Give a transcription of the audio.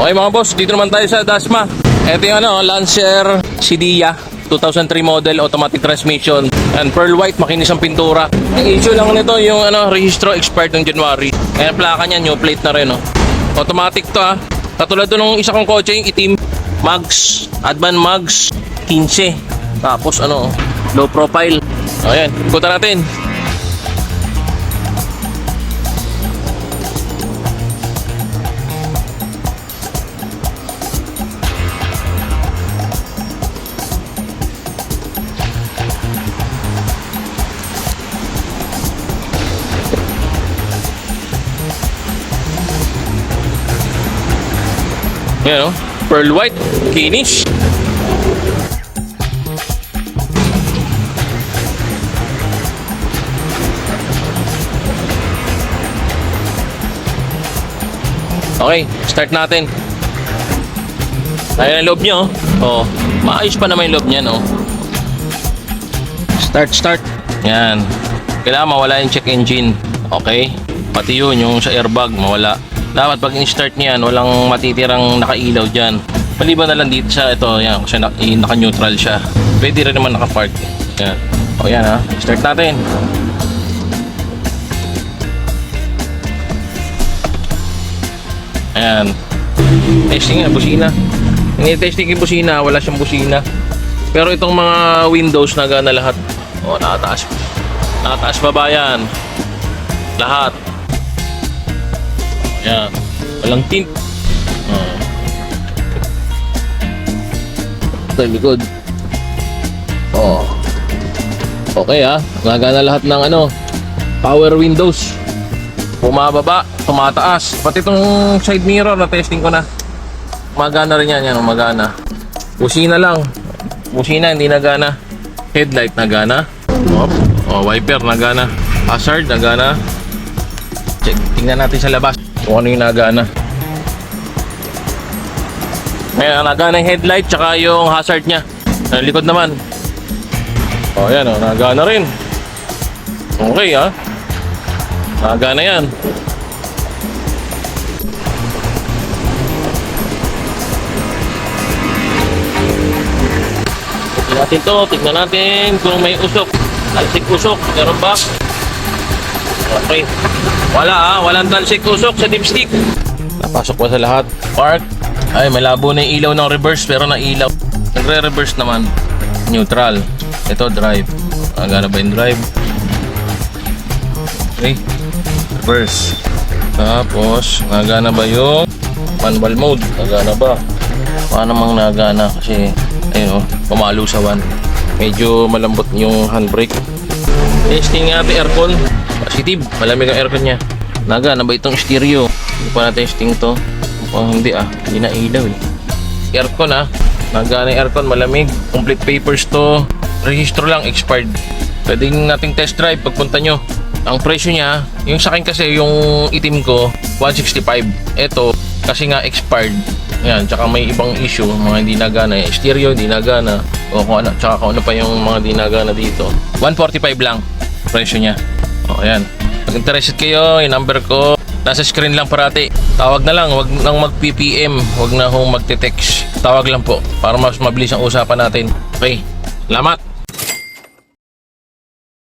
Okay mga boss, dito naman tayo sa Dasma. Ito yung Lancer Cydia 2003 model, automatic transmission. And pearl white, makinis ang pintura. Ang issue lang nito yung rehistro expired ng January. Ayan, plaka niya, new plate na rin. Automatic to Katulad to nung isa kong kotse, yung itim. Mags, Advan Mags 15. Tapos low profile. Ayan, ikutan natin. Ayan pearl white, kinis. Okay, start natin. Ayan ang loob nyo. Maayos pa naman yung loob niya, Start. Yan. Kailangan mawala yung check engine. Okay? Pati yun, yung sa airbag, mawala. Dapat pag in-start niyan, walang matitirang nakailaw dyan. Maliban na lang dito sa yan, kasi naka-neutral siya. Pwede rin naman naka-park. Yan. Yan start natin. Ayan. Testing busina. Ini-testing yung busina, wala siyang busina. Pero itong mga windows nagana lahat. Nakataas. Nakataas baba yan. Lahat. Ayan. Walang tint. Ito yung likod. Okay nagana lahat ng power windows. Bumababa, tumataas. Pati itong side mirror na testing ko na. Magana rin yan, magana. Busina lang. Busina hindi nagana. Headlight nagana. Wiper nagana. Hazard nagana. Check. Tingnan natin sa labas kung ano yung nagana. Ngayon, nagana yung headlight tsaka yung hazard nya. Likod naman. Yan nagana rin. Okay nagana yan. Tignan natin kung may usok. Talsik usok, meron ba? Okay. Walang talsik usok sa dipstick. Napasok pa sa lahat. Park. Ay, malabo na yung ilaw ng reverse pero nailaw. Nagre-reverse naman. Neutral. Ito drive. Nagana ba yung drive? Okay. Reverse. Tapos nagana ba yung manual mode? Nagana ba? Paano namang nagana kasi pumalo sa 1. Medyo malambot yung handbrake. Testing natin aircon. Positive, malamig ang aircon nya. Nagana ba itong stereo? Hindi pa na testing to. Hindi na ilaw Aircon nagana yung aircon, malamig. Complete papers to. Registro lang, expired. Pwede nating test drive pagpunta nyo. Ang presyo niya, yung sa akin kasi yung itim ko 165. Ito kasi nga expired. Yan, tsaka may ibang issue, mga hindi nagana. Stereo hindi nagana. Tsaka kung ano pa yung mga hindi nagana dito. 145 lang presyo niya. Ayan. Pag interested kayo, yung number ko nasa screen lang parati. Tawag na lang, wag nang mag-PPM, wag na hong magte-text. Tawag lang po para mas mabilis ang usapan natin. Okay. Salamat.